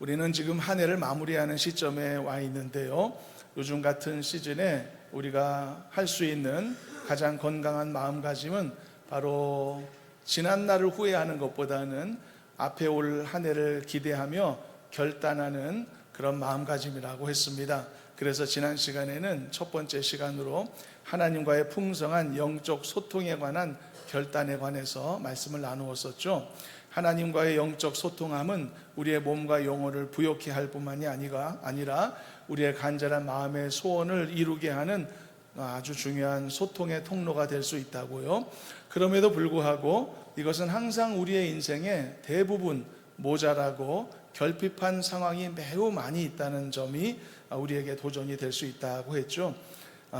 우리는 지금 한 해를 마무리하는 시점에 와 있는데요. 요즘 같은 시즌에 우리가 할 수 있는 가장 건강한 마음가짐은 바로 지난 날을 후회하는 것보다는 앞에 올 한 해를 기대하며 결단하는 그런 마음가짐이라고 했습니다. 그래서 지난 시간에는 첫 번째 시간으로 하나님과의 풍성한 영적 소통에 관한 결단에 관해서 말씀을 나누었었죠. 하나님과의 영적 소통함은 우리의 몸과 영혼을 부욕케 할 뿐만이 아니라 우리의 간절한 마음의 소원을 이루게 하는 아주 중요한 소통의 통로가 될 수 있다고요. 그럼에도 불구하고 이것은 항상 우리의 인생에 대부분 모자라고 결핍한 상황이 매우 많이 있다는 점이 우리에게 도전이 될 수 있다고 했죠.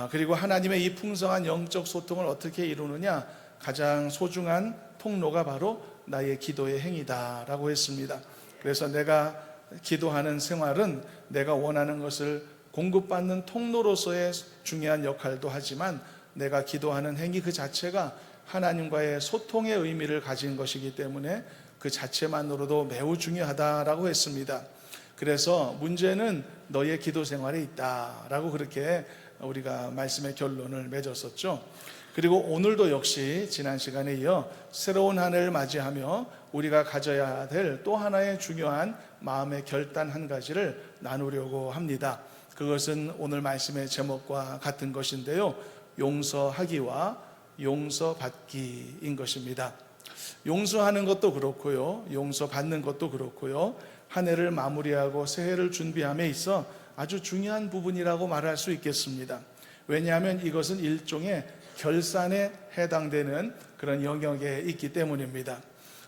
그리고 하나님의 이 풍성한 영적 소통을 어떻게 이루느냐, 가장 소중한 통로가 바로 나의 기도의 행위다라고 했습니다. 그래서 내가 기도하는 생활은 내가 원하는 것을 공급받는 통로로서의 중요한 역할도 하지만 내가 기도하는 행위 그 자체가 하나님과의 소통의 의미를 가진 것이기 때문에 그 자체만으로도 매우 중요하다라고 했습니다. 그래서 문제는 너의 기도 생활에 있다라고 그렇게 우리가 말씀의 결론을 맺었었죠. 그리고 오늘도 역시 지난 시간에 이어 새로운 한 해를 맞이하며 우리가 가져야 될 또 하나의 중요한 마음의 결단 한 가지를 나누려고 합니다. 그것은 오늘 말씀의 제목과 같은 것인데요, 용서하기와 용서받기인 것입니다. 용서하는 것도 그렇고요, 용서받는 것도 그렇고요, 한 해를 마무리하고 새해를 준비함에 있어 아주 중요한 부분이라고 말할 수 있겠습니다. 왜냐하면 이것은 일종의 결산에 해당되는 그런 영역에 있기 때문입니다.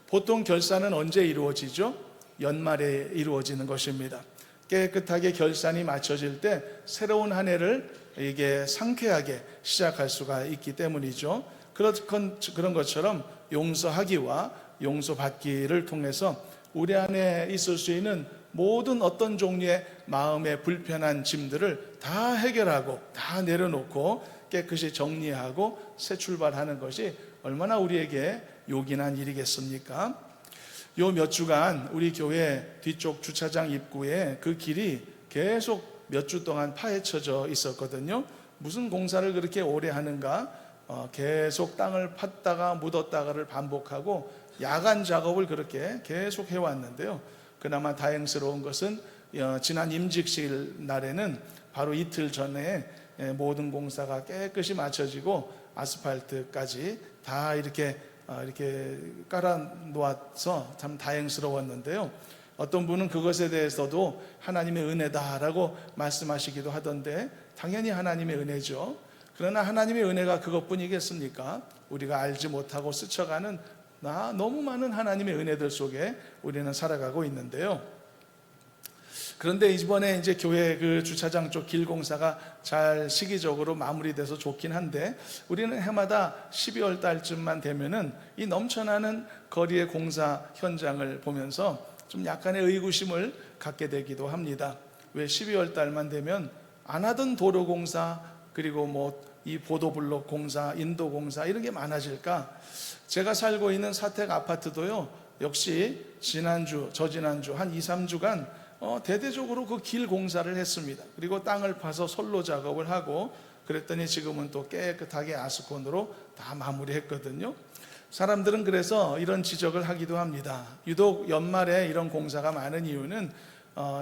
보통 결산은 언제 이루어지죠? 연말에 이루어지는 것입니다. 깨끗하게 결산이 마쳐질 때 새로운 한 해를 이게 상쾌하게 시작할 수가 있기 때문이죠. 그런 것처럼 용서하기와 용서받기를 통해서 우리 안에 있을 수 있는 모든 어떤 종류의 마음의 불편한 짐들을 다 해결하고 다 내려놓고 깨끗이 정리하고 새 출발하는 것이 얼마나 우리에게 요긴한 일이겠습니까? 요 몇 주간 우리 교회 뒤쪽 주차장 입구에 그 길이 계속 몇 주 동안 파헤쳐져 있었거든요. 무슨 공사를 그렇게 오래 하는가, 계속 땅을 팠다가 묻었다가를 반복하고 야간 작업을 그렇게 계속 해왔는데요. 그나마 다행스러운 것은 지난 임직식 날에는 바로 이틀 전에 모든 공사가 깨끗이 마쳐지고 아스팔트까지 다 이렇게 깔아 놓아서 참 다행스러웠는데요. 어떤 분은 그것에 대해서도 하나님의 은혜다라고 말씀하시기도 하던데, 당연히 하나님의 은혜죠. 그러나 하나님의 은혜가 그것뿐이겠습니까? 우리가 알지 못하고 스쳐가는 너무 많은 하나님의 은혜들 속에 우리는 살아가고 있는데요. 그런데 이번에 이제 교회 그 주차장 쪽 길 공사가 잘 시기적으로 마무리돼서 좋긴 한데, 우리는 해마다 12월 달쯤만 되면은 이 넘쳐나는 거리의 공사 현장을 보면서 좀 약간의 의구심을 갖게 되기도 합니다. 왜 12월 달만 되면 안 하던 도로 공사, 그리고 이 보도블록 공사, 인도 공사 이런 게 많아질까? 제가 살고 있는 사택 아파트도요, 역시 지난주, 저지난주 한 2, 3주간 대대적으로 그 길 공사를 했습니다. 그리고 땅을 파서 솔로 작업을 하고 그랬더니 지금은 또 깨끗하게 아스콘으로 다 마무리했거든요. 사람들은 그래서 이런 지적을 하기도 합니다. 유독 연말에 이런 공사가 많은 이유는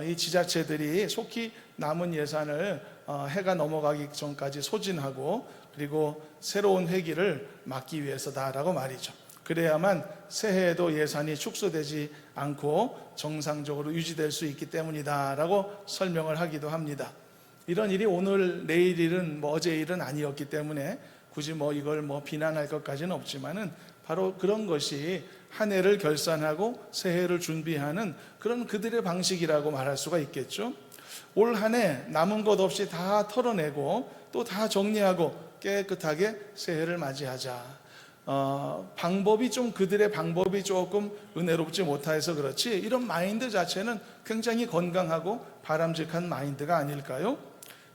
이 지자체들이 속히 남은 예산을 해가 넘어가기 전까지 소진하고 그리고 새로운 회기를 막기 위해서다라고 말이죠. 그래야만 새해에도 예산이 축소되지 않고 정상적으로 유지될 수 있기 때문이다라고 설명을 하기도 합니다. 이런 일이 오늘 내일 일은 어제 일은 아니었기 때문에 굳이 이걸 비난할 것까지는 없지만은 바로 그런 것이 한 해를 결산하고 새해를 준비하는 그런 그들의 방식이라고 말할 수가 있겠죠. 올 한 해 남은 것 없이 다 털어내고 또 다 정리하고 깨끗하게 새해를 맞이하자. 그들의 방법이 조금 은혜롭지 못해서 그렇지, 이런 마인드 자체는 굉장히 건강하고 바람직한 마인드가 아닐까요?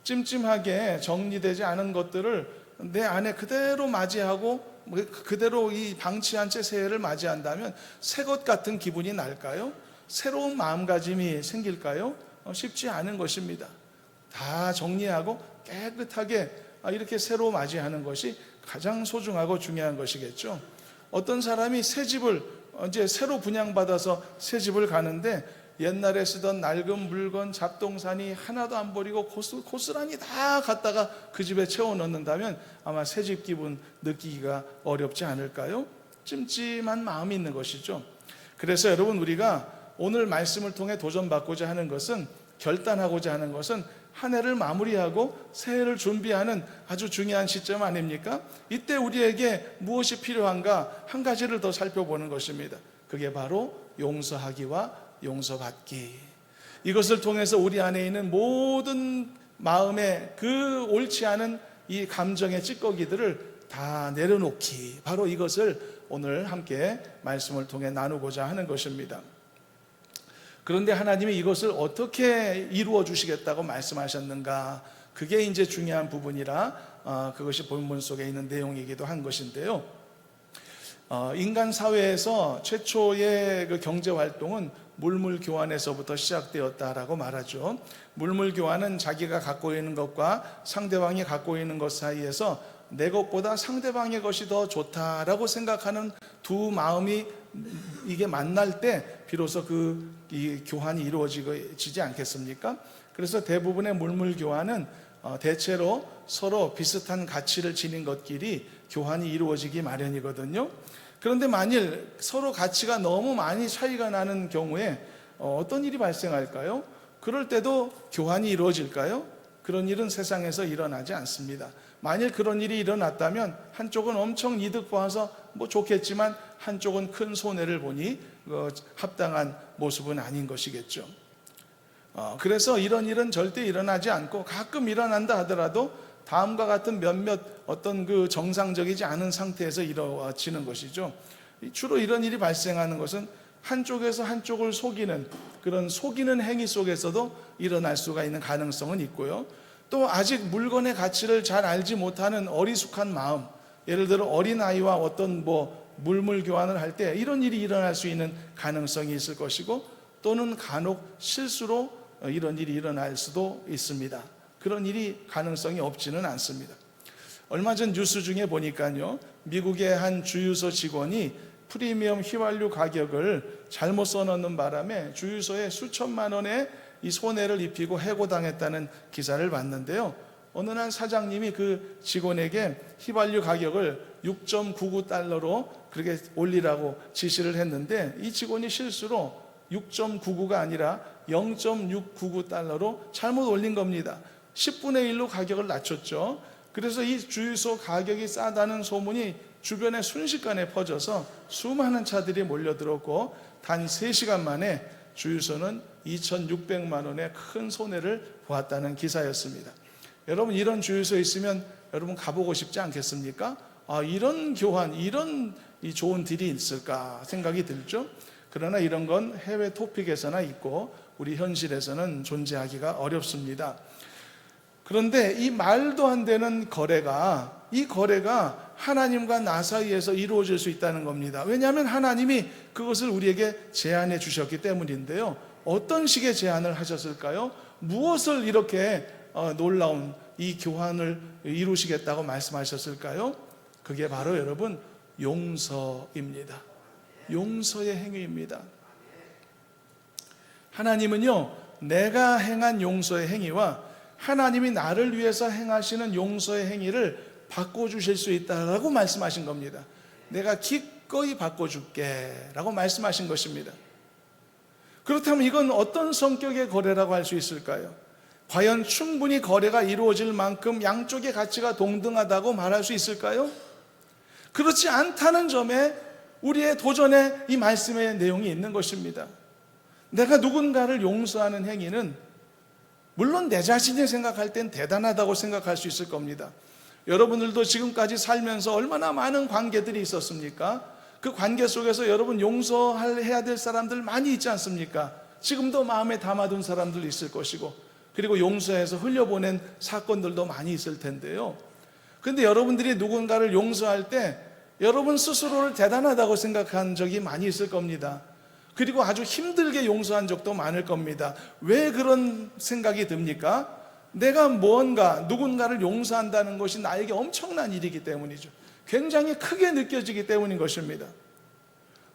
찜찜하게 정리되지 않은 것들을 내 안에 그대로 맞이하고 그대로 이 방치한 채 새해를 맞이한다면 새 것 같은 기분이 날까요? 새로운 마음가짐이 생길까요? 쉽지 않은 것입니다. 다 정리하고 깨끗하게 이렇게 새로 맞이하는 것이 가장 소중하고 중요한 것이겠죠. 어떤 사람이 새 집을 이제 새로 분양받아서 새 집을 가는데 옛날에 쓰던 낡은 물건, 잡동사니 하나도 안 버리고 고스란히 다 갖다가 그 집에 채워 넣는다면 아마 새 집 기분 느끼기가 어렵지 않을까요? 찜찜한 마음이 있는 것이죠. 그래서 여러분, 우리가 오늘 말씀을 통해 도전받고자 하는 것은, 결단하고자 하는 것은 한 해를 마무리하고 새해를 준비하는 아주 중요한 시점 아닙니까? 이때 우리에게 무엇이 필요한가 한 가지를 더 살펴보는 것입니다. 그게 바로 용서하기와 용서받기. 이것을 통해서 우리 안에 있는 모든 마음의 그 옳지 않은 이 감정의 찌꺼기들을 다 내려놓기, 바로 이것을 오늘 함께 말씀을 통해 나누고자 하는 것입니다. 그런데 하나님이 이것을 어떻게 이루어 주시겠다고 말씀하셨는가, 그게 이제 중요한 부분이라 그것이 본문 속에 있는 내용이기도 한 것인데요. 인간 사회에서 최초의 그 경제 활동은 물물 교환에서부터 시작되었다라고 말하죠. 물물 교환은 자기가 갖고 있는 것과 상대방이 갖고 있는 것 사이에서 내 것보다 상대방의 것이 더 좋다라고 생각하는 두 마음이 이게 만날 때 비로소 이 교환이 이루어지지 않겠습니까? 그래서 대부분의 물물 교환은 대체로 서로 비슷한 가치를 지닌 것끼리 교환이 이루어지기 마련이거든요. 그런데 만일 서로 가치가 너무 많이 차이가 나는 경우에 어떤 일이 발생할까요? 그럴 때도 교환이 이루어질까요? 그런 일은 세상에서 일어나지 않습니다. 만일 그런 일이 일어났다면 한쪽은 엄청 이득 봐서 좋겠지만 한쪽은 큰 손해를 보니 합당한 모습은 아닌 것이겠죠. 그래서 이런 일은 절대 일어나지 않고, 가끔 일어난다 하더라도 다음과 같은 몇몇 어떤 그 정상적이지 않은 상태에서 이루어지는 것이죠. 주로 이런 일이 발생하는 것은 한쪽에서 한쪽을 속이는, 그런 속이는 행위 속에서도 일어날 수가 있는 가능성은 있고요. 또 아직 물건의 가치를 잘 알지 못하는 어리숙한 마음, 예를 들어 어린아이와 어떤 물물 교환을 할 때 이런 일이 일어날 수 있는 가능성이 있을 것이고, 또는 간혹 실수로 이런 일이 일어날 수도 있습니다. 그런 일이 가능성이 없지는 않습니다. 얼마 전 뉴스 중에 보니까요, 미국의 한 주유소 직원이 프리미엄 휘발유 가격을 잘못 써놓는 바람에 주유소에 수천만 원의 이 손해를 입히고 해고당했다는 기사를 봤는데요. 어느 날 사장님이 그 직원에게 휘발유 가격을 6.99달러로 그렇게 올리라고 지시를 했는데, 이 직원이 실수로 6.99가 아니라 0.699달러로 잘못 올린 겁니다. 10분의 1로 가격을 낮췄죠. 그래서 이 주유소 가격이 싸다는 소문이 주변에 순식간에 퍼져서 수많은 차들이 몰려들었고, 단 3시간 만에 주유소는 2,600만 원의 큰 손해를 보았다는 기사였습니다. 여러분, 이런 주유소 있으면 여러분 가보고 싶지 않겠습니까? 이런 교환, 이런 이 좋은 딜이 있을까 생각이 들죠. 그러나 이런 건 해외 토픽에서나 있고 우리 현실에서는 존재하기가 어렵습니다. 그런데 이 말도 안 되는 거래가, 이 거래가 하나님과 나 사이에서 이루어질 수 있다는 겁니다. 왜냐하면 하나님이 그것을 우리에게 제안해 주셨기 때문인데요. 어떤 식의 제안을 하셨을까요? 무엇을 이렇게 놀라운 이 교환을 이루시겠다고 말씀하셨을까요? 그게 바로 여러분, 용서입니다. 용서의 행위입니다. 하나님은요, 내가 행한 용서의 행위와 하나님이 나를 위해서 행하시는 용서의 행위를 바꿔주실 수 있다라고 말씀하신 겁니다. 내가 기꺼이 바꿔줄게 라고 말씀하신 것입니다. 그렇다면 이건 어떤 성격의 거래라고 할 수 있을까요? 과연 충분히 거래가 이루어질 만큼 양쪽의 가치가 동등하다고 말할 수 있을까요? 그렇지 않다는 점에 우리의 도전에 이 말씀의 내용이 있는 것입니다. 내가 누군가를 용서하는 행위는 물론 내 자신이 생각할 땐 대단하다고 생각할 수 있을 겁니다. 여러분들도 지금까지 살면서 얼마나 많은 관계들이 있었습니까? 그 관계 속에서 여러분 용서해야 될 사람들 많이 있지 않습니까? 지금도 마음에 담아둔 사람들 있을 것이고, 그리고 용서해서 흘려보낸 사건들도 많이 있을 텐데요. 그런데 여러분들이 누군가를 용서할 때 여러분 스스로를 대단하다고 생각한 적이 많이 있을 겁니다. 그리고 아주 힘들게 용서한 적도 많을 겁니다. 왜 그런 생각이 듭니까? 내가 누군가를 용서한다는 것이 나에게 엄청난 일이기 때문이죠. 굉장히 크게 느껴지기 때문인 것입니다.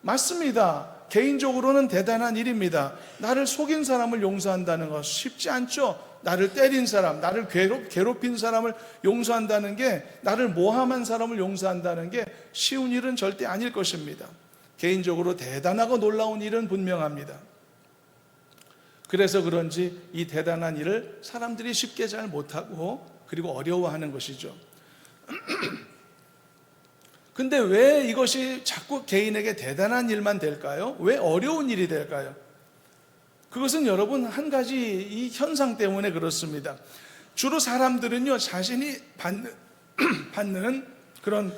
맞습니다. 개인적으로는 대단한 일입니다. 나를 속인 사람을 용서한다는 것 쉽지 않죠. 나를 때린 사람, 나를 괴롭힌 사람을 용서한다는 게, 나를 모함한 사람을 용서한다는 게 쉬운 일은 절대 아닐 것입니다. 개인적으로 대단하고 놀라운 일은 분명합니다. 그래서 그런지 이 대단한 일을 사람들이 쉽게 잘 못하고 그리고 어려워하는 것이죠. 근데 왜 이것이 자꾸 개인에게 대단한 일만 될까요? 왜 어려운 일이 될까요? 그것은 여러분 한 가지 이 현상 때문에 그렇습니다. 주로 사람들은요, 자신이 받는 그런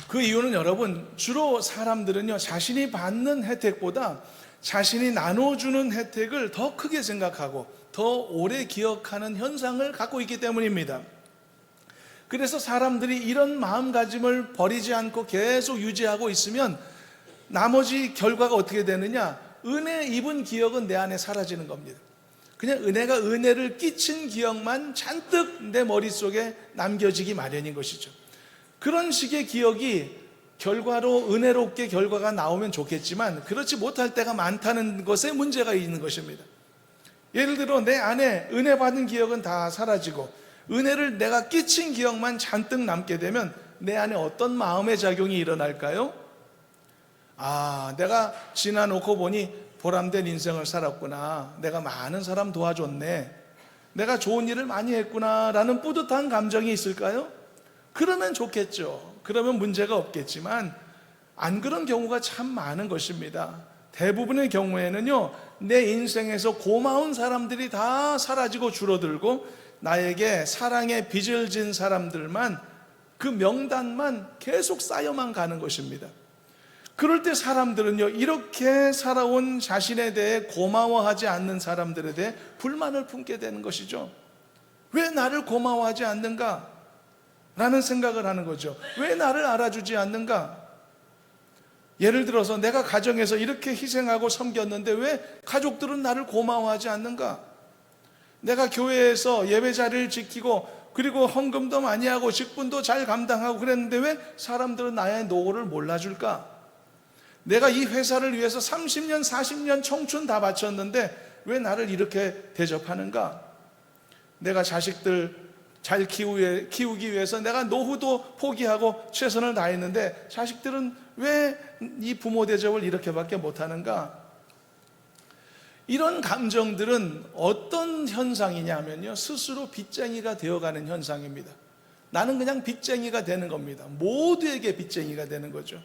그 이유는 여러분, 주로 사람들은요, 자신이 받는 혜택보다 자신이 나눠주는 혜택을 더 크게 생각하고 더 오래 기억하는 현상을 갖고 있기 때문입니다. 그래서 사람들이 이런 마음가짐을 버리지 않고 계속 유지하고 있으면 나머지 결과가 어떻게 되느냐? 은혜 입은 기억은 내 안에 사라지는 겁니다. 그냥 은혜를 끼친 기억만 잔뜩 내 머릿속에 남겨지기 마련인 것이죠. 그런 식의 기억이 결과로 은혜롭게 결과가 나오면 좋겠지만 그렇지 못할 때가 많다는 것에 문제가 있는 것입니다. 예를 들어 내 안에 은혜 받은 기억은 다 사라지고 은혜를 내가 끼친 기억만 잔뜩 남게 되면 내 안에 어떤 마음의 작용이 일어날까요? 내가 지나놓고 보니 보람된 인생을 살았구나, 내가 많은 사람 도와줬네, 내가 좋은 일을 많이 했구나 라는 뿌듯한 감정이 있을까요? 그러면 좋겠죠. 그러면 문제가 없겠지만 안 그런 경우가 참 많은 것입니다. 대부분의 경우에는요, 내 인생에서 고마운 사람들이 다 사라지고 줄어들고 나에게 사랑의 빚을 진 사람들만, 그 명단만 계속 쌓여만 가는 것입니다. 그럴 때 사람들은요, 이렇게 살아온 자신에 대해 고마워하지 않는 사람들에 대해 불만을 품게 되는 것이죠. 왜 나를 고마워하지 않는가? 라는 생각을 하는 거죠. 왜 나를 알아주지 않는가? 예를 들어서 내가 가정에서 이렇게 희생하고 섬겼는데 왜 가족들은 나를 고마워하지 않는가? 내가 교회에서 예배 자리를 지키고 그리고 헌금도 많이 하고 직분도 잘 감당하고 그랬는데 왜 사람들은 나의 노고를 몰라줄까? 내가 이 회사를 위해서 30년, 40년 청춘 다 바쳤는데 왜 나를 이렇게 대접하는가? 내가 자식들 잘 키우기 위해서 내가 노후도 포기하고 최선을 다했는데 자식들은 왜 이 부모 대접을 이렇게밖에 못하는가? 이런 감정들은 어떤 현상이냐면요, 스스로 빚쟁이가 되어가는 현상입니다. 나는 그냥 빚쟁이가 되는 겁니다. 모두에게 빚쟁이가 되는 거죠.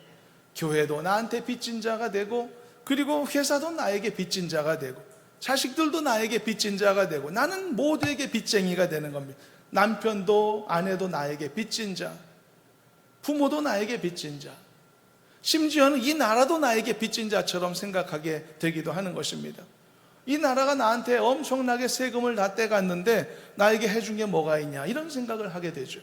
교회도 나한테 빚진 자가 되고, 그리고 회사도 나에게 빚진 자가 되고, 자식들도 나에게 빚진 자가 되고, 나는 모두에게 빚쟁이가 되는 겁니다. 남편도 아내도 나에게 빚진 자, 부모도 나에게 빚진 자, 심지어는 이 나라도 나에게 빚진 자처럼 생각하게 되기도 하는 것입니다. 이 나라가 나한테 엄청나게 세금을 다 떼갔는데 나에게 해준 게 뭐가 있냐, 이런 생각을 하게 되죠.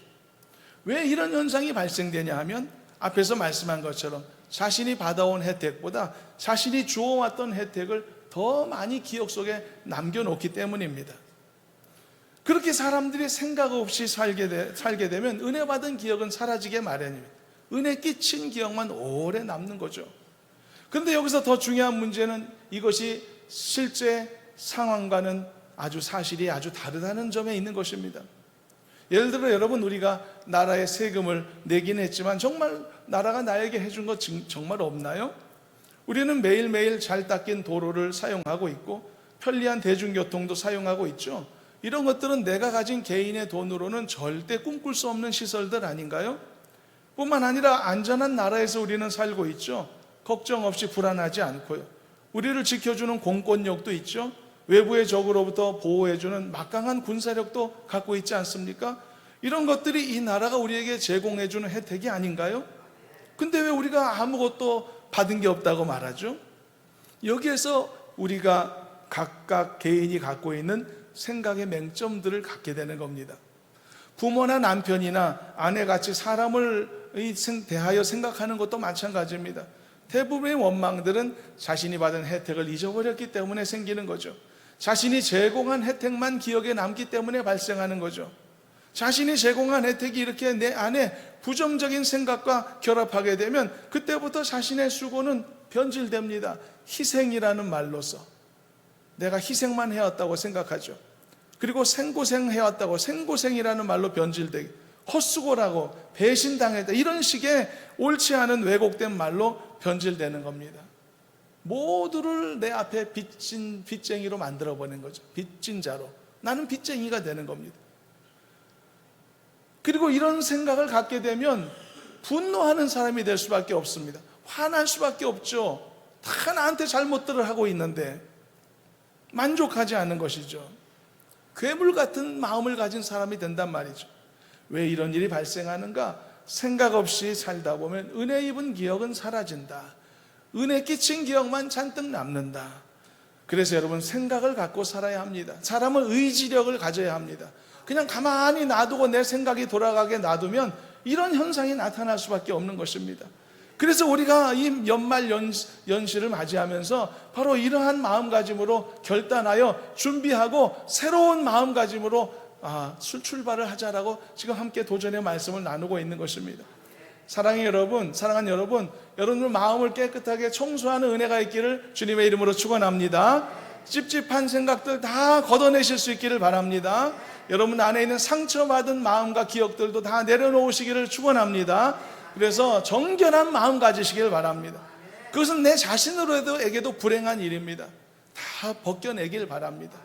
왜 이런 현상이 발생되냐 하면 앞에서 말씀한 것처럼 자신이 받아온 혜택보다 자신이 주어왔던 혜택을 더 많이 기억 속에 남겨놓기 때문입니다. 그렇게 사람들이 생각 없이 살게 되면 은혜 받은 기억은 사라지게 마련입니다. 은혜 끼친 기억만 오래 남는 거죠. 그런데 여기서 더 중요한 문제는 이것이 실제 상황과는 사실이 아주 다르다는 점에 있는 것입니다. 예를 들어 여러분, 우리가 나라에 세금을 내긴 했지만 정말 나라가 나에게 해준 것 정말 없나요? 우리는 매일매일 잘 닦인 도로를 사용하고 있고 편리한 대중교통도 사용하고 있죠. 이런 것들은 내가 가진 개인의 돈으로는 절대 꿈꿀 수 없는 시설들 아닌가요? 뿐만 아니라 안전한 나라에서 우리는 살고 있죠. 걱정 없이 불안하지 않고요. 우리를 지켜주는 공권력도 있죠. 외부의 적으로부터 보호해주는 막강한 군사력도 갖고 있지 않습니까? 이런 것들이 이 나라가 우리에게 제공해주는 혜택이 아닌가요? 근데 왜 우리가 아무것도 받은 게 없다고 말하죠? 여기에서 우리가 각각 개인이 갖고 있는 생각의 맹점들을 갖게 되는 겁니다. 부모나 남편이나 아내같이 사람을 대하여 생각하는 것도 마찬가지입니다. 대부분의 원망들은 자신이 받은 혜택을 잊어버렸기 때문에 생기는 거죠. 자신이 제공한 혜택만 기억에 남기 때문에 발생하는 거죠. 자신이 제공한 혜택이 이렇게 내 안에 부정적인 생각과 결합하게 되면 그때부터 자신의 수고는 변질됩니다. 희생이라는 말로서 내가 희생만 해왔다고 생각하죠. 그리고 생고생해왔다고 생고생이라는 말로 변질되게, 헛수고라고 배신당했다, 이런 식의 옳지 않은 왜곡된 말로 변질되는 겁니다. 모두를 내 앞에 빚쟁이로 만들어버리는 거죠. 빚진 자로. 나는 빚쟁이가 되는 겁니다. 그리고 이런 생각을 갖게 되면 분노하는 사람이 될 수밖에 없습니다. 화날 수밖에 없죠. 다 나한테 잘못들을 하고 있는데 만족하지 않는 것이죠. 괴물 같은 마음을 가진 사람이 된단 말이죠. 왜 이런 일이 발생하는가? 생각 없이 살다 보면 은혜 입은 기억은 사라진다. 은혜 끼친 기억만 잔뜩 남는다. 그래서 여러분, 생각을 갖고 살아야 합니다. 사람은 의지력을 가져야 합니다. 그냥 가만히 놔두고 내 생각이 돌아가게 놔두면 이런 현상이 나타날 수밖에 없는 것입니다. 그래서 우리가 이 연말 연시를 맞이하면서 바로 이러한 마음가짐으로 결단하여 준비하고 새로운 마음가짐으로 출발을 하자라고 지금 함께 도전의 말씀을 나누고 있는 것입니다. 사랑하는 여러분, 여러분의 마음을 깨끗하게 청소하는 은혜가 있기를 주님의 이름으로 축원합니다. 찝찝한 생각들 다 걷어내실 수 있기를 바랍니다. 여러분 안에 있는 상처받은 마음과 기억들도 다 내려놓으시기를 축원합니다. 그래서 정결한 마음 가지시길 바랍니다. 그것은 내 자신으로에게도 불행한 일입니다. 다 벗겨내길 바랍니다.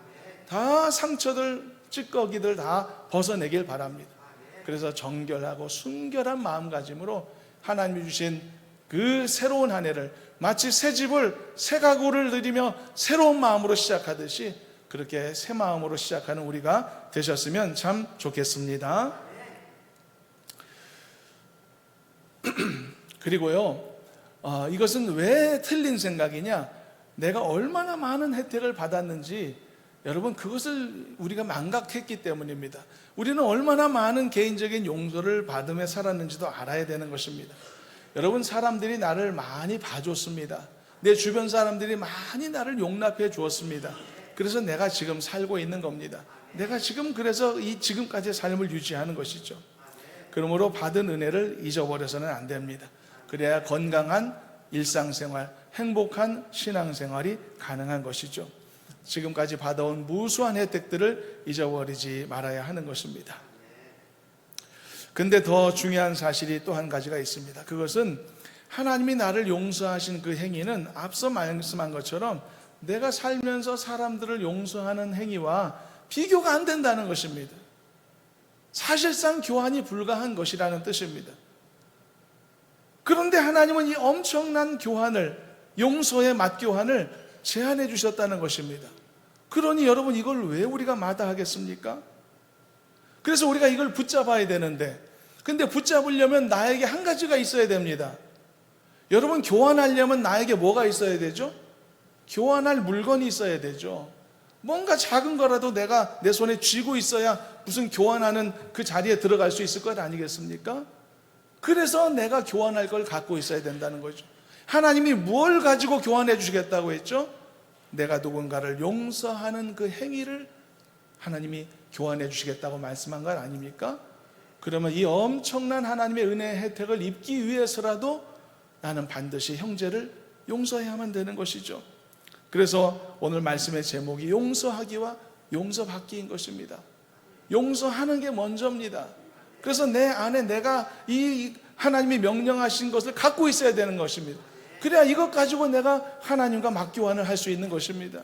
다 상처들, 찌꺼기들 다 벗어내길 바랍니다. 그래서 정결하고 순결한 마음가짐으로 하나님이 주신 그 새로운 한 해를 마치 새 집을 새 가구를 들이며 새로운 마음으로 시작하듯이 그렇게 새 마음으로 시작하는 우리가 되셨으면 참 좋겠습니다. 그리고요, 이것은 왜 틀린 생각이냐? 내가 얼마나 많은 혜택을 받았는지 여러분, 그것을 우리가 망각했기 때문입니다. 우리는 얼마나 많은 개인적인 용서를 받으며 살았는지도 알아야 되는 것입니다. 여러분, 사람들이 나를 많이 봐줬습니다. 내 주변 사람들이 많이 나를 용납해 주었습니다. 그래서 내가 지금 살고 있는 겁니다. 내가 지금 그래서 지금까지의 삶을 유지하는 것이죠. 그러므로 받은 은혜를 잊어버려서는 안 됩니다. 그래야 건강한 일상생활, 행복한 신앙생활이 가능한 것이죠. 지금까지 받아온 무수한 혜택들을 잊어버리지 말아야 하는 것입니다. 근데 더 중요한 사실이 또 한 가지가 있습니다. 그것은 하나님이 나를 용서하신 그 행위는 앞서 말씀한 것처럼 내가 살면서 사람들을 용서하는 행위와 비교가 안 된다는 것입니다. 사실상 교환이 불가한 것이라는 뜻입니다. 그런데 하나님은 이 엄청난 교환을, 용서의 맛교환을 제안해 주셨다는 것입니다. 그러니 여러분, 이걸 왜 우리가 마다하겠습니까? 그래서 우리가 이걸 붙잡아야 되는데, 근데 붙잡으려면 나에게 한 가지가 있어야 됩니다. 여러분, 교환하려면 나에게 뭐가 있어야 되죠? 교환할 물건이 있어야 되죠. 뭔가 작은 거라도 내가 내 손에 쥐고 있어야 무슨 교환하는 그 자리에 들어갈 수 있을 것 아니겠습니까? 그래서 내가 교환할 걸 갖고 있어야 된다는 거죠. 하나님이 뭘 가지고 교환해 주시겠다고 했죠? 내가 누군가를 용서하는 그 행위를 하나님이 교환해 주시겠다고 말씀한 것 아닙니까? 그러면 이 엄청난 하나님의 은혜의 혜택을 입기 위해서라도 나는 반드시 형제를 용서해야만 되는 것이죠. 그래서 오늘 말씀의 제목이 용서하기와 용서받기인 것입니다. 용서하는 게 먼저입니다. 그래서 내 안에 내가 이 하나님이 명령하신 것을 갖고 있어야 되는 것입니다. 그래야 이것 가지고 내가 하나님과 맞교환을 할 수 있는 것입니다.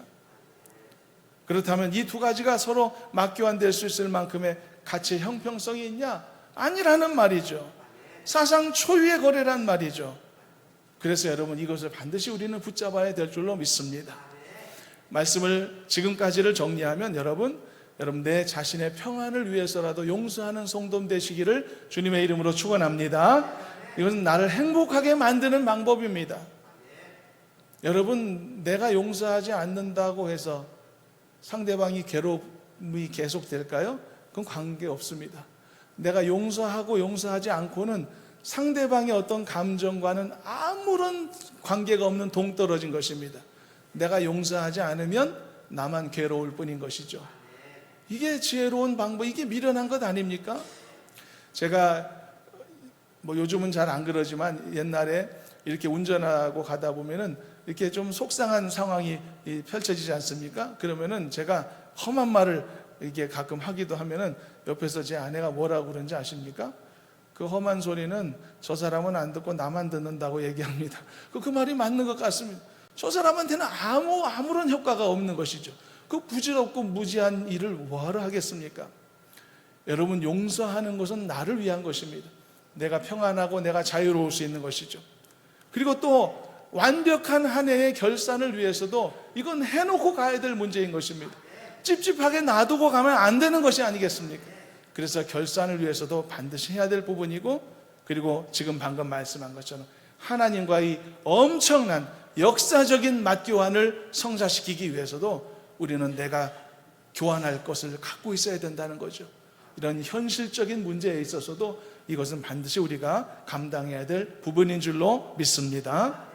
그렇다면 이 두 가지가 서로 맞교환될 수 있을 만큼의 가치의 형평성이 있냐? 아니라는 말이죠. 사상 초유의 거래란 말이죠. 그래서 여러분, 이것을 반드시 우리는 붙잡아야 될 줄로 믿습니다. 말씀을 지금까지를 정리하면 여러분 내 자신의 평안을 위해서라도 용서하는 성도 되시기를 주님의 이름으로 축원합니다. 이것은 나를 행복하게 만드는 방법입니다. 여러분, 내가 용서하지 않는다고 해서 상대방이 괴로움이 계속될까요? 그건 관계없습니다. 내가 용서하고 용서하지 않고는 상대방의 어떤 감정과는 아무런 관계가 없는 동떨어진 것입니다. 내가 용서하지 않으면 나만 괴로울 뿐인 것이죠. 이게 지혜로운 방법, 이게 미련한 것 아닙니까? 제가 요즘은 잘 안 그러지만 옛날에 이렇게 운전하고 가다 보면은 이렇게 좀 속상한 상황이 펼쳐지지 않습니까? 그러면은 제가 험한 말을 이렇게 가끔 하기도 하면은 옆에서 제 아내가 뭐라고 그러는지 아십니까? 그 험한 소리는 저 사람은 안 듣고 나만 듣는다고 얘기합니다. 그 말이 맞는 것 같습니다. 저 사람한테는 아무런 효과가 없는 것이죠. 그 부질없고 무지한 일을 뭐하러 하겠습니까? 여러분, 용서하는 것은 나를 위한 것입니다. 내가 평안하고 내가 자유로울 수 있는 것이죠. 그리고 또 완벽한 한 해의 결산을 위해서도 이건 해놓고 가야 될 문제인 것입니다. 찝찝하게 놔두고 가면 안 되는 것이 아니겠습니까? 그래서 결산을 위해서도 반드시 해야 될 부분이고, 그리고 지금 방금 말씀한 것처럼 하나님과의 엄청난 역사적인 맞교환을 성사시키기 위해서도 우리는 내가 교환할 것을 갖고 있어야 된다는 거죠. 이런 현실적인 문제에 있어서도 이것은 반드시 우리가 감당해야 될 부분인 줄로 믿습니다.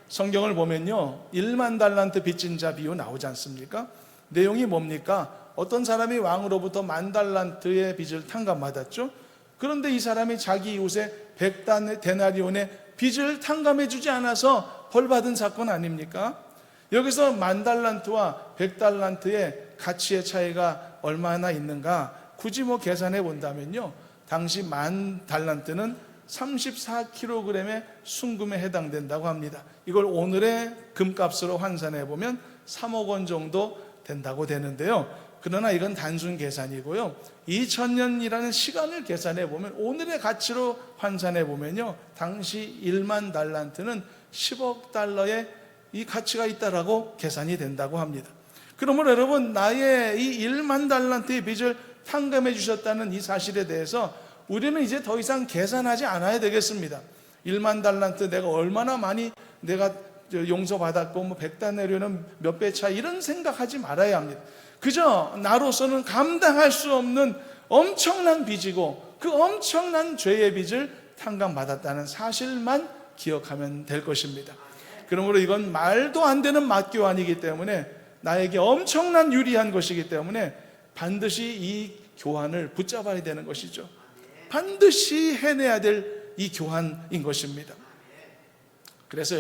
성경을 보면요, 1만 달란트 빚진 자 비유 나오지 않습니까? 내용이 뭡니까? 어떤 사람이 왕으로부터 10,000달란트의 빚을 탕감받았죠. 그런데 이 사람이 자기 이웃의 100데나리온의 빚을 탕감해 주지 않아서 벌받은 사건 아닙니까? 여기서 10,000달란트와 100달란트의 가치의 차이가 얼마나 있는가 굳이 계산해 본다면요, 당시 10,000달란트는 34kg의 순금에 해당된다고 합니다. 이걸 오늘의 금값으로 환산해 보면 3억 원 정도 된다고 되는데요. 그러나 이건 단순 계산이고요, 2000년이라는 시간을 계산해 보면 오늘의 가치로 환산해 보면요, 당시 1만 달란트는 10억 달러의 이 가치가 있다라고 계산이 된다고 합니다. 그러므로 여러분, 나의 이 1만 달란트의 빚을 탕감해 주셨다는 이 사실에 대해서 우리는 이제 더 이상 계산하지 않아야 되겠습니다. 1만 달란트 내가 얼마나 많이 내가 용서받았고 100데나리온은 몇 배 차, 이런 생각하지 말아야 합니다. 그저 나로서는 감당할 수 없는 엄청난 빚이고 그 엄청난 죄의 빚을 탕감받았다는 사실만 기억하면 될 것입니다. 그러므로 이건 말도 안 되는 맞교환이기 때문에, 나에게 엄청난 유리한 것이기 때문에 반드시 이 교환을 붙잡아야 되는 것이죠. 반드시 해내야 될 이 교환인 것입니다. 그래서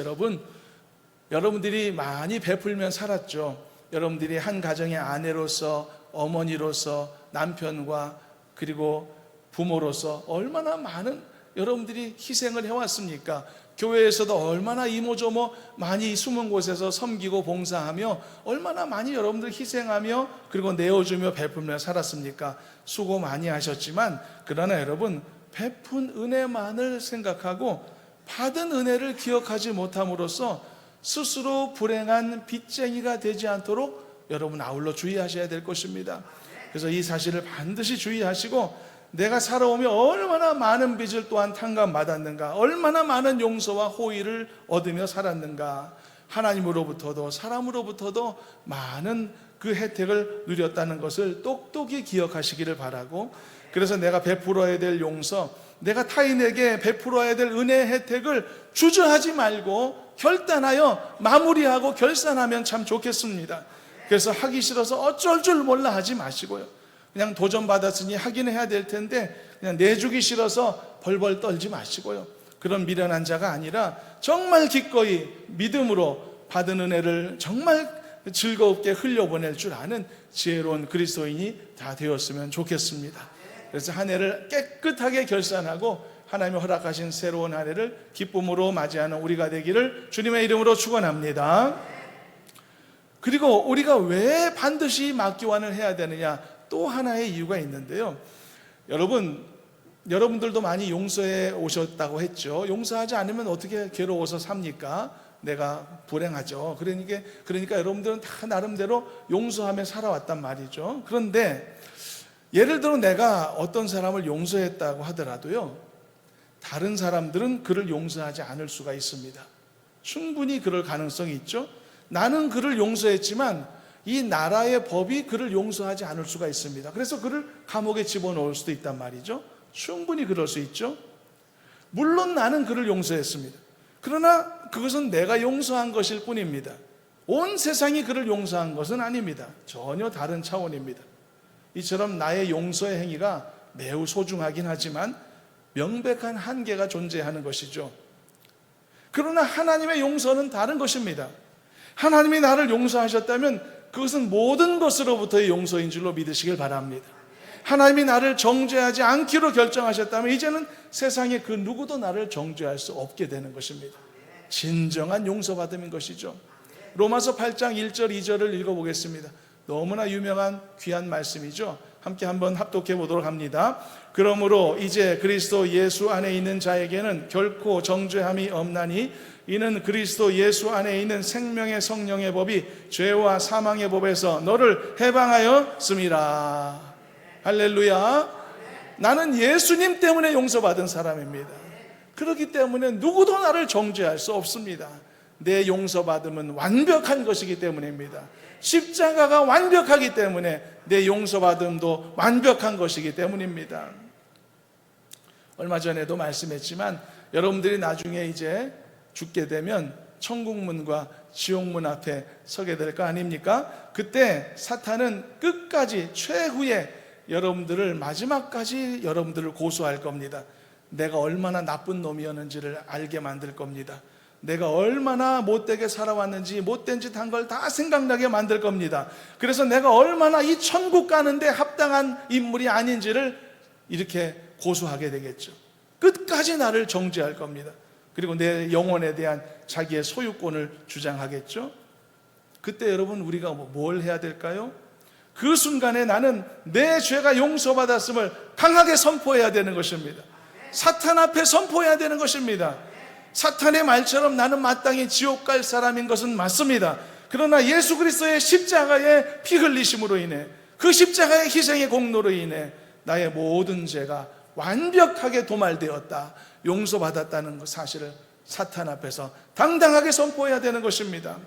여러분들이 많이 베풀면 살았죠. 여러분들이 한 가정의 아내로서, 어머니로서, 남편과 그리고 부모로서 얼마나 많은 여러분들이 희생을 해왔습니까? 교회에서도 얼마나 이모저모 많이 숨은 곳에서 섬기고 봉사하며 얼마나 많이 여러분들 희생하며 그리고 내어주며 베풀며 살았습니까? 수고 많이 하셨지만, 그러나 여러분, 베푼 은혜만을 생각하고 받은 은혜를 기억하지 못함으로써 스스로 불행한 빚쟁이가 되지 않도록 여러분 아울러 주의하셔야 될 것입니다. 그래서 이 사실을 반드시 주의하시고, 내가 살아오며 얼마나 많은 빚을 또한 탕감받았는가, 얼마나 많은 용서와 호의를 얻으며 살았는가, 하나님으로부터도 사람으로부터도 많은 그 혜택을 누렸다는 것을 똑똑히 기억하시기를 바라고, 그래서 내가 베풀어야 될 용서, 내가 타인에게 베풀어야 될 은혜의 혜택을 주저하지 말고 결단하여 마무리하고 결산하면 참 좋겠습니다. 그래서 하기 싫어서 어쩔 줄 몰라 하지 마시고요, 그냥 도전받았으니 하긴 해야 될 텐데 그냥 내주기 싫어서 벌벌 떨지 마시고요, 그런 미련한 자가 아니라 정말 기꺼이 믿음으로 받은 은혜를 정말 즐겁게 흘려보낼 줄 아는 지혜로운 그리스도인이 다 되었으면 좋겠습니다. 그래서 한 해를 깨끗하게 결산하고 하나님이 허락하신 새로운 한 해를 기쁨으로 맞이하는 우리가 되기를 주님의 이름으로 축원합니다. 그리고 우리가 왜 반드시 맞교환을 해야 되느냐, 또 하나의 이유가 있는데요. 여러분들도 많이 용서해 오셨다고 했죠. 용서하지 않으면 어떻게 괴로워서 삽니까? 내가 불행하죠. 그러니까 여러분들은 다 나름대로 용서하며 살아왔단 말이죠. 그런데 예를 들어 내가 어떤 사람을 용서했다고 하더라도요, 다른 사람들은 그를 용서하지 않을 수가 있습니다. 충분히 그럴 가능성이 있죠. 나는 그를 용서했지만 이 나라의 법이 그를 용서하지 않을 수가 있습니다. 그래서 그를 감옥에 집어넣을 수도 있단 말이죠. 충분히 그럴 수 있죠. 물론 나는 그를 용서했습니다. 그러나 그것은 내가 용서한 것일 뿐입니다. 온 세상이 그를 용서한 것은 아닙니다. 전혀 다른 차원입니다. 이처럼 나의 용서의 행위가 매우 소중하긴 하지만 명백한 한계가 존재하는 것이죠. 그러나 하나님의 용서는 다른 것입니다. 하나님이 나를 용서하셨다면 그것은 모든 것으로부터의 용서인 줄로 믿으시길 바랍니다. 하나님이 나를 정죄하지 않기로 결정하셨다면 이제는 세상에 그 누구도 나를 정죄할 수 없게 되는 것입니다. 진정한 용서받음인 것이죠. 로마서 8장 1절 2절을 읽어보겠습니다. 너무나 유명한 귀한 말씀이죠. 함께 한번 합독해 보도록 합니다. 그러므로 이제 그리스도 예수 안에 있는 자에게는 결코 정죄함이 없나니 이는 그리스도 예수 안에 있는 생명의 성령의 법이 죄와 사망의 법에서 너를 해방하였음이라. 할렐루야. 나는 예수님 때문에 용서받은 사람입니다. 그렇기 때문에 누구도 나를 정죄할 수 없습니다. 내 용서받음은 완벽한 것이기 때문입니다. 십자가가 완벽하기 때문에 내 용서받음도 완벽한 것이기 때문입니다. 얼마 전에도 말씀했지만 여러분들이 나중에 이제 죽게 되면 천국문과 지옥문 앞에 서게 될 거 아닙니까? 그때 사탄은 끝까지 최후의 여러분들을 마지막까지 여러분들을 고소할 겁니다. 내가 얼마나 나쁜 놈이었는지를 알게 만들 겁니다. 내가 얼마나 못되게 살아왔는지 못된 짓 한 걸 다 생각나게 만들 겁니다. 그래서 내가 얼마나 이 천국 가는데 합당한 인물이 아닌지를 이렇게 고소하게 되겠죠. 끝까지 나를 정죄할 겁니다. 그리고 내 영혼에 대한 자기의 소유권을 주장하겠죠. 그때 여러분 우리가 뭘 해야 될까요? 그 순간에 나는 내 죄가 용서받았음을 강하게 선포해야 되는 것입니다. 사탄 앞에 선포해야 되는 것입니다. 사탄의 말처럼 나는 마땅히 지옥 갈 사람인 것은 맞습니다. 그러나 예수 그리스도의 십자가의 피 흘리심으로 인해 그 십자가의 희생의 공로로 인해 나의 모든 죄가 완벽하게 도말되었다, 용서받았다는 사실을 사탄 앞에서 당당하게 선포해야 되는 것입니다.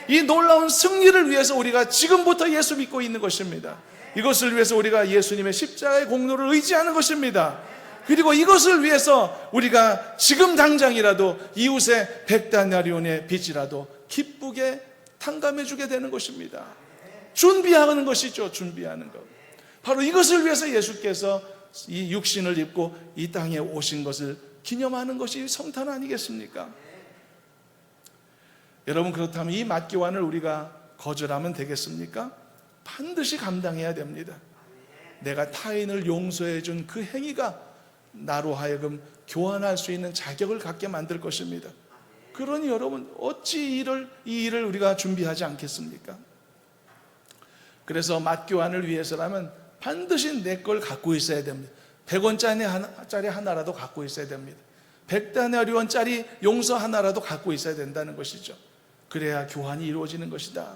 이 놀라운 승리를 위해서 우리가 지금부터 예수 믿고 있는 것입니다. 이것을 위해서 우리가 예수님의 십자가의 공로를 의지하는 것입니다. 그리고 이것을 위해서 우리가 지금 당장이라도 이웃의 백다나리온의 빚이라도 기쁘게 탕감해 주게 되는 것입니다. 준비하는 것이죠. 준비하는 것. 바로 이것을 위해서 예수께서 이 육신을 입고 이 땅에 오신 것을 기념하는 것이 성탄 아니겠습니까? 여러분, 그렇다면 이 맞교환을 우리가 거절하면 되겠습니까? 반드시 감당해야 됩니다. 내가 타인을 용서해 준 그 행위가 나로 하여금 교환할 수 있는 자격을 갖게 만들 것입니다. 그러니 여러분, 어찌 이 일을 우리가 준비하지 않겠습니까? 그래서 맞교환을 위해서라면 반드시 내 걸 갖고 있어야 됩니다. 100원짜리 하나라도 갖고 있어야 됩니다. 100다나리온짜리 용서 하나라도 갖고 있어야 된다는 것이죠. 그래야 교환이 이루어지는 것이다.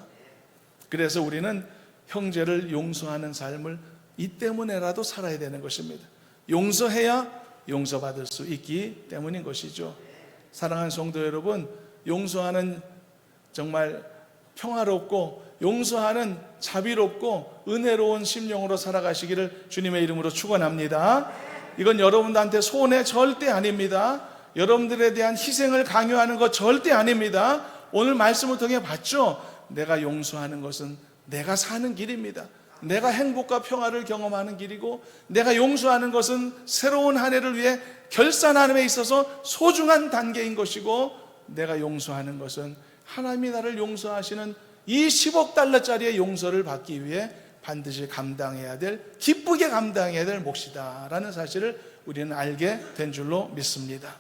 그래서 우리는 형제를 용서하는 삶을 이 때문에라도 살아야 되는 것입니다. 용서해야 용서받을 수 있기 때문인 것이죠. 사랑하는 성도 여러분, 용서하는 정말 평화롭고 용서하는 자비롭고 은혜로운 심령으로 살아가시기를 주님의 이름으로 축원합니다. 이건 여러분들한테 손해 절대 아닙니다. 여러분들에 대한 희생을 강요하는 것 절대 아닙니다. 오늘 말씀을 통해 봤죠? 내가 용서하는 것은 내가 사는 길입니다. 내가 행복과 평화를 경험하는 길이고, 내가 용서하는 것은 새로운 한 해를 위해 결산하는 데 있어서 소중한 단계인 것이고, 내가 용서하는 것은 하나님이 나를 용서하시는 이 10억 달러짜리의 용서를 받기 위해 반드시 감당해야 될, 기쁘게 감당해야 될 몫이다 라는 사실을 우리는 알게 된 줄로 믿습니다.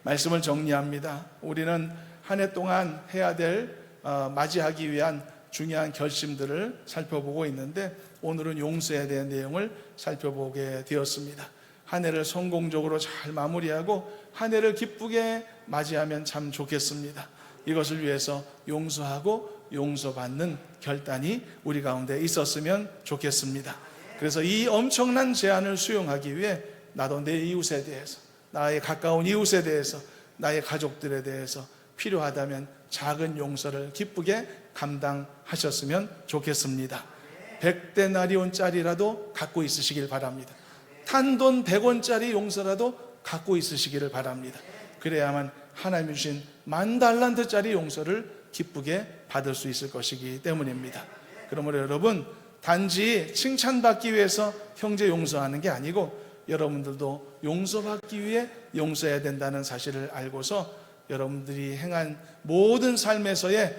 말씀을 정리합니다. 우리는 한 해 동안 해야 될 맞이하기 위한 중요한 결심들을 살펴보고 있는데, 오늘은 용서에 대한 내용을 살펴보게 되었습니다. 한 해를 성공적으로 잘 마무리하고 한 해를 기쁘게 맞이하면 참 좋겠습니다. 이것을 위해서 용서하고 용서받는 결단이 우리 가운데 있었으면 좋겠습니다. 그래서 이 엄청난 제안을 수용하기 위해 나도 내 이웃에 대해서, 나의 가까운 이웃에 대해서, 나의 가족들에 대해서 필요하다면 작은 용서를 기쁘게 감당하셨으면 좋겠습니다. 100데나리온짜리라도 갖고 있으시길 바랍니다. 단돈 100원짜리 용서라도 갖고 있으시기를 바랍니다. 그래야만 하나님이 주신 10,000달란트짜리 용서를 기쁘게 받을 수 있을 것이기 때문입니다. 그러므로 여러분, 단지 칭찬받기 위해서 형제 용서하는 게 아니고 여러분들도 용서받기 위해 용서해야 된다는 사실을 알고서 여러분들이 행한 모든 삶에서의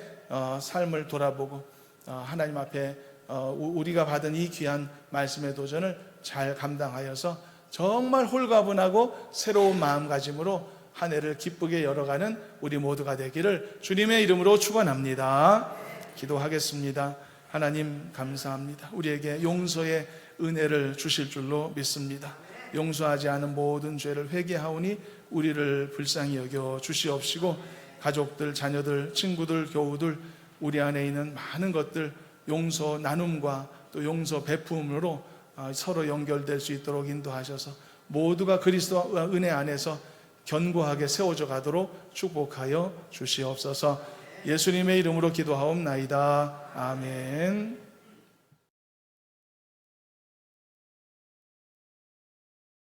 삶을 돌아보고 하나님 앞에 우리가 받은 이 귀한 말씀의 도전을 잘 감당하여서 정말 홀가분하고 새로운 마음가짐으로 한 해를 기쁘게 열어가는 우리 모두가 되기를 주님의 이름으로 축원합니다. 기도하겠습니다. 하나님 감사합니다. 우리에게 용서의 은혜를 주실 줄로 믿습니다. 용서하지 않은 모든 죄를 회개하오니 우리를 불쌍히 여겨 주시옵시고, 가족들, 자녀들, 친구들, 교우들, 우리 안에 있는 많은 것들 용서 나눔과 또 용서 베품으로 서로 연결될 수 있도록 인도하셔서 모두가 그리스도 은혜 안에서 견고하게 세워져 가도록 축복하여 주시옵소서. 예수님의 이름으로 기도하옵나이다. 아멘.